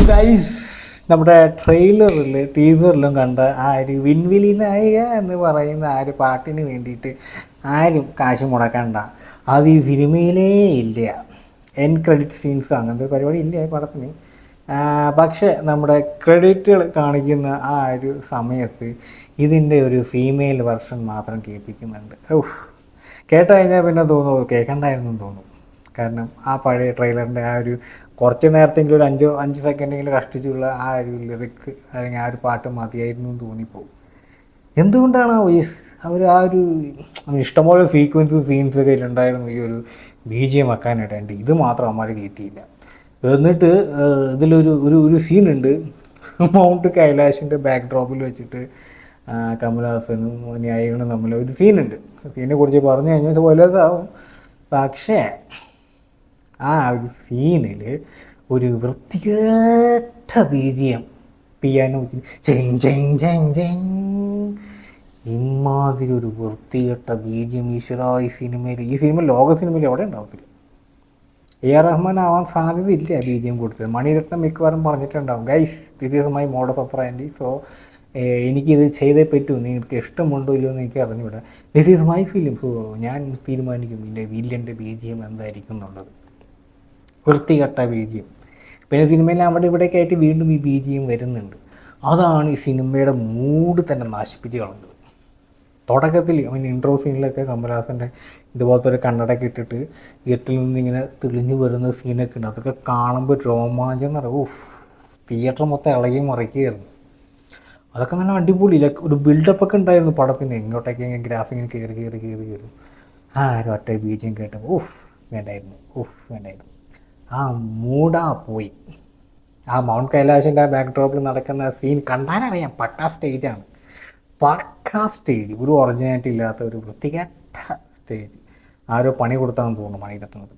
Guys, നമ്മുടെ ടീസറിലും കണ്ട ആ ഒരു വിൻവിലി നായിക എന്ന് പറയുന്ന ആ ഒരു പാട്ടിന് വേണ്ടിയിട്ട് ആരും കാശ് മുടക്കണ്ട. അത് ഈ സിനിമയിലേ ഇല്ല. എൻ ക്രെഡിറ്റ് സീൻസ് അങ്ങനത്തെ ഒരു പരിപാടി ഇല്ല പടത്തിന്. പക്ഷേ നമ്മുടെ ക്രെഡിറ്റുകൾ കാണിക്കുന്ന ആ ഒരു സമയത്ത് ഇതിൻ്റെ ഒരു ഫീമെയിൽ വെർഷൻ മാത്രം കേൾപ്പിക്കുന്നുണ്ട്. കേട്ട് കഴിഞ്ഞാൽ പിന്നെ തോന്നുന്നു കേൾക്കണ്ടായിരുന്നു തോന്നും. കാരണം ആ പഴയ ട്രെയിലറിൻ്റെ ആ ഒരു കുറച്ച് നേരത്തെങ്കിലും ഒരു അഞ്ച് സെക്കൻഡെങ്കിലും കഷ്ടിച്ചുള്ള ആ ഒരു ലിറിക്സ് അല്ലെങ്കിൽ ആ ഒരു പാട്ട് മതിയായിരുന്നു എന്ന് തോന്നിപ്പോകും. എന്തുകൊണ്ടാണ് അവർ ആ ഒരു ഇഷ്ടംപോലെ സീൻസൊക്കെ ഉണ്ടായിരുന്നു ഈ ഒരു BGM വെക്കാനായിട്ട്. ഇത് മാത്രം അമ്മമാർ കയറ്റിയില്ല. എന്നിട്ട് ഇതിലൊരു ഒരു ഒരു സീനുണ്ട്, മൗണ്ട് കൈലാഷിൻ്റെ ബാക്ക് ഡ്രോപ്പിൽ വെച്ചിട്ട് കമൽഹാസനും ന്യായികളും തമ്മിൽ ഒരു സീനുണ്ട്. സീനെ കുറിച്ച് പറഞ്ഞു കഴിഞ്ഞാൽ വലുതാവും. പക്ഷേ ആ ഒരു സീനിൽ ഒരു വൃത്തികെട്ട BGM പിയാനോ ചെങ് ചെങ് ചെങ് ചെങ് ഇമാതിരി ഒരു വൃത്തികെട്ട BGM ഈ സിനിമ ലോക സിനിമയിൽ എവിടെ ഉണ്ടാവത്തില്ല. AR റഹ്മാൻ ആവാൻ സാധ്യതയില്ല BGM കൊടുത്തത്. മണിരത്നം മിക്കവാറും പറഞ്ഞിട്ടുണ്ടാവും, guys this is my modus operandi, so എനിക്കിത് ചെയ്തേ പറ്റൂ, നിങ്ങൾക്ക് ഇഷ്ടമുണ്ടോ ഇല്ലയോ എന്ന് എനിക്ക് അറിഞ്ഞുകൂടാ, this is my film, so ഞാൻ തീരുമാനിക്കും ഇതിൻ്റെ വില്ലൻ്റെ BGM എന്തായിരിക്കും എന്നുള്ളത്. വൃത്തികെട്ട BGM. പിന്നെ സിനിമയിൽ അവിടെ ഇവിടെയൊക്കെ ആയിട്ട് വീണ്ടും ഈ BGM വരുന്നുണ്ട്. അതാണ് ഈ സിനിമയുടെ മൂഡ് തന്നെ നശിപ്പിച്ച് കളഞ്ഞത്. തുടക്കത്തിൽ ഇൻട്രോ സീനിലൊക്കെ കമൽഹാസൻ്റെ ഇതുപോലത്തെ ഒരു കണ്ണടയൊക്കെ ഇട്ടിട്ട് ഗെറ്റിൽ നിന്ന് ഇങ്ങനെ തെളിഞ്ഞു വരുന്ന സീനൊക്കെ ഉണ്ട്. അതൊക്കെ കാണുമ്പോൾ രോമാഞ്ചം എന്ന് പറയും. തിയേറ്റർ മൊത്തം ഇളകി മറിക്കുകയായിരുന്നു. അതൊക്കെ നല്ല അടിപൊളി ഒരു ബിൽഡപ്പൊക്കെ ഉണ്ടായിരുന്നു പടത്തിന്. എങ്ങോട്ടൊക്കെ ഗ്രാഫിങ്ങിന് കയറി ആ ഒരു ഒറ്റ BGM കേട്ടപ്പോൾ വേണ്ടായിരുന്നു. ആ മൂടാ പോയി. ആ മൗണ്ട് കൈലാഷിൻ്റെ ആ ബാക്ക് ഡ്രോപ്പിൽ നടക്കുന്ന സീൻ കണ്ടാലറിയാം പക്കാ സ്റ്റേജാണ്. ഒരു ഒറിജിനാലിറ്റി ഇല്ലാത്ത ഒരു വൃത്തികെട്ട സ്റ്റേജ്. ആരോ പണി കൊടുത്താന്ന് തോന്നുന്നു മണിരത്നത്തിൽ.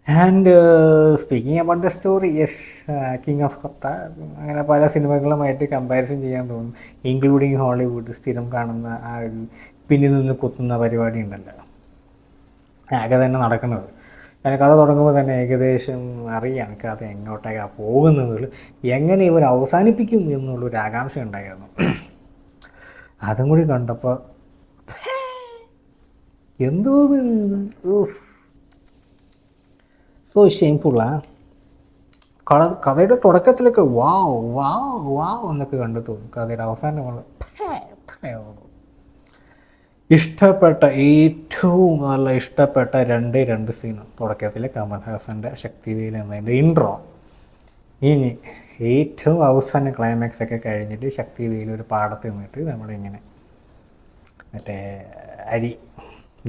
And speaking about the story, King of Kotha അങ്ങനെ പല സിനിമകളുമായിട്ട് കമ്പാരിസൺ ചെയ്യാൻ തോന്നും. ഇൻക്ലൂഡിങ് ഹോളിവുഡ് സ്ഥിരം കാണുന്ന ആ ഒരു പിന്നിൽ നിന്ന് കുത്തുന്ന പരിപാടി ഉണ്ടല്ലോ, ആകെ തന്നെ നടക്കുന്നത്. കാരണം കഥ തുടങ്ങുമ്പോൾ തന്നെ ഏകദേശം അറിയാം കഥ എങ്ങോട്ടേക്കാണ് പോകുന്നതിൽ, എങ്ങനെ ഇവർ അവസാനിപ്പിക്കും എന്നുള്ളൊരു ആകാംക്ഷ ഉണ്ടായിരുന്നു. അതും കൂടി കണ്ടപ്പോൾ എന്തോ സോ ഷെയിംഫുള്ളാ. കഥയുടെ തുടക്കത്തിലൊക്കെ വാവ് എന്നൊക്കെ കണ്ടു തോന്നും. കഥയുടെ അവസാനം ഏറ്റവും നല്ല ഇഷ്ടപ്പെട്ട രണ്ട് സീനും തുടക്കത്തിലെ കമൽഹാസൻ്റെ ശക്തിവേൽ എന്നതിൻ്റെ ഇൻട്രോ. ഇനി ഏറ്റവും അവസാന ക്ലൈമാക്സ് ഒക്കെ കഴിഞ്ഞിട്ട് ശക്തിവേൽ ഒരു പാടത്ത് നിന്നിട്ട് നമ്മളിങ്ങനെ മറ്റേ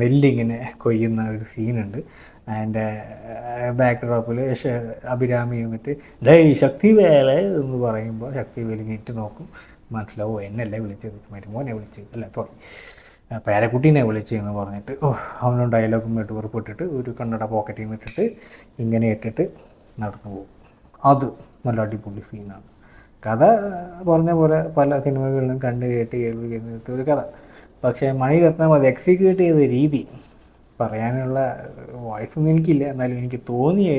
നെല്ലിങ്ങനെ കൊയ്യുന്ന ഒരു സീനുണ്ട്. അതിൻ്റെ ബാക്ക് ഡ്രോപ്പിൽ അഭിരാമി എന്നിട്ട് ശക്തിവേല എന്ന് പറയുമ്പോൾ ശക്തിവേൽ നീറ്റ് നോക്കും, മനസ്സിലാവും എന്നല്ലേ വിളിച്ചത്, മരുമോനെ വിളിച്ചത് അല്ല സോറി പേരക്കുട്ടീനെ വിളിച്ചെന്ന് പറഞ്ഞിട്ട് അവനും ഡയലോഗും വെറുപ്പിട്ടിട്ട് ഒരു കണ്ണട പോക്കറ്റിൽ നിന്ന് ഇട്ടിട്ട് ഇങ്ങനെ ഇട്ടിട്ട് നടന്നു പോകും. അത് നല്ല അടിപൊളി സീനാണ്. കഥ പറഞ്ഞ പോലെ പല സിനിമകളിലും കണ്ട് കേട്ട് കേൾവിക്കുന്ന ഒരു കഥ. പക്ഷേ മണിരത്നം അത് എക്സിക്യൂട്ട് ചെയ്ത രീതി പറയാനുള്ള വോയിസൊന്നും എനിക്കില്ല, എന്നാലും എനിക്ക് തോന്നിയ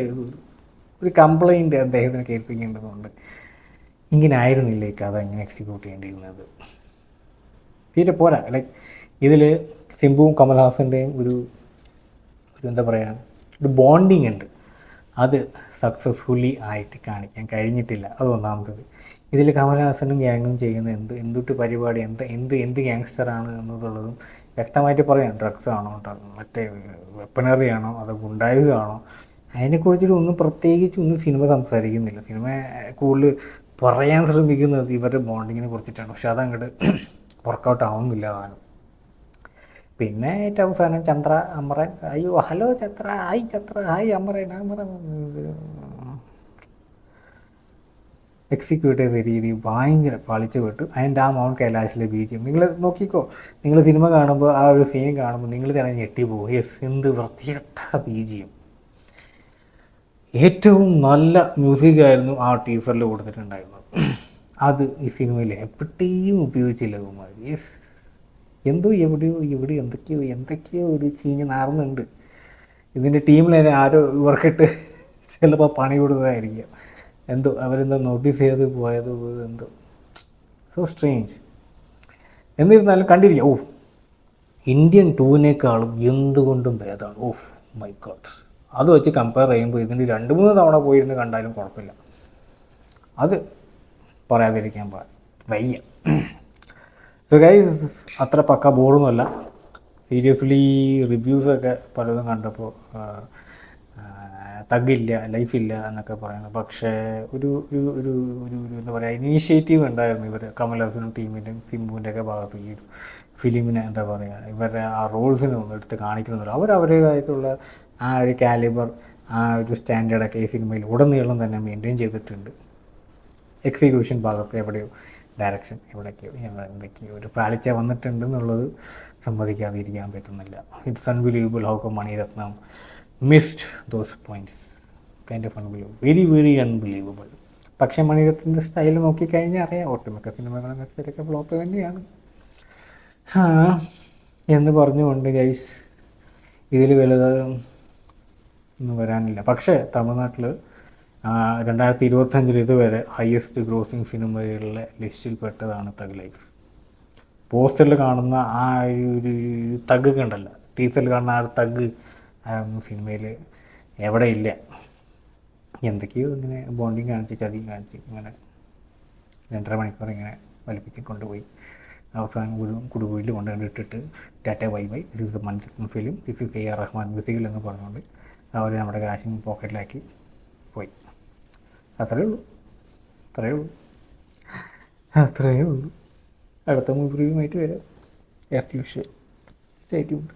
ഒരു കംപ്ലൈൻറ്റ് അദ്ദേഹത്തിന് കേൾപ്പിക്കേണ്ടതുണ്ട്. ഇങ്ങനെ ആയിരുന്നില്ല ഈ കഥ ഇങ്ങനെ എക്സിക്യൂട്ട് ചെയ്യേണ്ടിയിരുന്നത്. തീരെ പോരാ. ഇതിൽ സിംബുവും കമൽഹാസൻ്റെയും ഒരു എന്താ പറയുക, ഒരു ബോണ്ടിങ് ഉണ്ട്. അത് സക്സസ്ഫുള്ളി ആയിട്ട് കാണിക്കാൻ കഴിഞ്ഞിട്ടില്ല. അത് ഒന്നാമത്തത്. ഇതിൽ കമൽഹാസനും ഗ്യാങ്ങും ചെയ്യുന്ന എന്തൊട്ട് പരിപാടി, എന്ത് ഗ്യാങ്സ്റ്ററാണ് എന്നുള്ളതും വ്യക്തമായിട്ട് പറയാം. ഡ്രഗ്സ് ആണോ, മറ്റേ വെപ്പണറി ആണോ, അത് ഗുണ്ടായുസ് ആണോ, അതിനെക്കുറിച്ചിട്ടൊന്നും പ്രത്യേകിച്ചൊന്നും സിനിമ സംസാരിക്കുന്നില്ല. സിനിമ കൂടുതൽ പറയാൻ ശ്രമിക്കുന്നത് ഇവരുടെ ബോണ്ടിങ്ങിനെ കുറിച്ചിട്ടാണ്. പക്ഷെ അതങ്ങോട്ട് വർക്കൗട്ട് ആവുന്നില്ല താനും. പിന്നെ ഏറ്റവും അവസാനം Chandra Amaran, hello Chandra, hi Amaran execute ചെയ്ത രീതി ഭയങ്കര പാളിച്ചു വിട്ടു. അതിൻ്റെ ആ മൗണ്ട് കൈലാഷിലെ BGM നിങ്ങൾ നോക്കിക്കോ. നിങ്ങൾ സിനിമ കാണുമ്പോൾ ആ ഒരു സീൻ കാണുമ്പോൾ നിങ്ങൾ തന്നെ ഞെട്ടിപ്പോകും. എന്ത് വൃത്തികെട്ട BGM. ഏറ്റവും നല്ല മ്യൂസിക്കായിരുന്നു ആ ടീസറിൽ കൊടുത്തിട്ടുണ്ടായിരുന്നത്. അത് ഈ സിനിമയിൽ എവിടെയും ഉപയോഗിച്ചില്ല കുമാർ. എവിടെയോ എന്തൊക്കെയോ ഒരു ചീഞ്ഞ് നാറുന്നുണ്ട്. ഇതിൻ്റെ ടീമിൽ തന്നെ ആരോ ഇവർക്കിട്ട് ചിലപ്പോൾ പണി കൊടുത്തതായിരിക്കും. എന്തോ അവരെന്തോ നോട്ടീസ് ചെയ്ത് പോയത് എന്തോ സോ സ്ട്രേഞ്ച്. എന്നിരുന്നാലും കണ്ടിരിക്കുക. ഇന്ത്യൻ ടൂവിനേക്കാളും എന്തുകൊണ്ടും ഭേദമാണ്. My God. അത് വെച്ച് കമ്പയർ ചെയ്യുമ്പോൾ ഇതിന് 2-3 തവണ പോയിരുന്ന് കണ്ടാലും കുഴപ്പമില്ല. അത് പറയാതിരിക്കാൻ വയ്യ. സോ ഗൈസ്, അത്ര പക്ക ബോറൊന്നുമല്ല. സീരിയസ്ലി റിവ്യൂസൊക്കെ പലതും കണ്ടപ്പോൾ തഗ്ഗില്ല, ലൈഫില്ല എന്നൊക്കെ പറയുന്നത്. പക്ഷേ ഒരു ഒരു ഒരു ഒരു എന്താ പറയുക, ഇനീഷ്യേറ്റീവ് ഉണ്ടായിരുന്നു ഇവർ കമൽഹാസനും ടീമിൻ്റെയും സിംബുവിൻ്റെയൊക്കെ ഭാഗത്ത് ഈ ഒരു ഫിലിമിനെ എന്താ പറയുക, ഇവരുടെ ആ റോൾസിനെ ഒന്ന് എടുത്ത് കാണിക്കണമെന്നില്ല. അവരവരുടേതായിട്ടുള്ള ആ ഒരു കാലിബർ, ആ ഒരു സ്റ്റാൻഡേർഡൊക്കെ ഈ സിനിമയിൽ ഉടനീളം തന്നെ മെയിൻറ്റെയിൻ ചെയ്തിട്ടുണ്ട്. എക്സിക്യൂഷൻ ഭാഗത്ത് എവിടെയോ ഡയറക്ഷൻ എവിടേക്കോ എന്തൊക്കെയോ ഒരു പാളിച്ച വന്നിട്ടുണ്ടെന്നുള്ളത് സമ്മതിക്കാതിരിക്കാൻ പറ്റുന്നില്ല. It's unbelievable how come Mani Ratnam missed those points. Kind of unbelievable, very very unbelievable. പക്ഷേ മണിരത്നത്തിൻ്റെ സ്റ്റൈൽ നോക്കിക്കഴിഞ്ഞാൽ അറിയാം ഒട്ടുമിക്ക സിനിമകളും ശരിയൊക്കെ ഫ്ലോപ്പ് തന്നെയാണ്. എന്ന് പറഞ്ഞുകൊണ്ട് ഗൈസ്, ഇതിൽ വലുതൊന്നും വരാനില്ല. പക്ഷേ തമിഴ്നാട്ടിൽ 2025 ഇതുവരെ ഹയസ്റ്റ് ഗ്രോസിങ് സിനിമകളിലെ ലിസ്റ്റിൽ പെട്ടതാണ് തഗ് ലൈഫ്. പോസ്റ്ററിൽ കാണുന്ന ആ ഒരു തഗ് കണ്ടല്ല, ടീച്ചറിൽ കാണുന്ന ആ തഗ് സിനിമയിൽ എവിടെ ഇല്ല. എന്തൊക്കെയോ ഇങ്ങനെ ബോണ്ടിങ് കാണിച്ച് ചതി കാണിച്ച് ഇങ്ങനെ 2.5 മണിക്കൂർ ഇങ്ങനെ വലിപ്പിച്ച് കൊണ്ടുപോയി അവസാനം കുടുകുയിൽ കൊണ്ടുവന്നിട്ടിട്ട് tata bye bye, this is Maniratnam film, this is AR Rahman മ്യൂസിക്കിൽ എന്ന് പറഞ്ഞുകൊണ്ട് അവർ നമ്മുടെ കാശിങ് പോക്കറ്റിലാക്കി പോയി. അത്രയേ ഉള്ളൂ. അടുത്ത മൂവി റിവ്യൂമായിട്ട് വരാം. As usual. Stay tuned.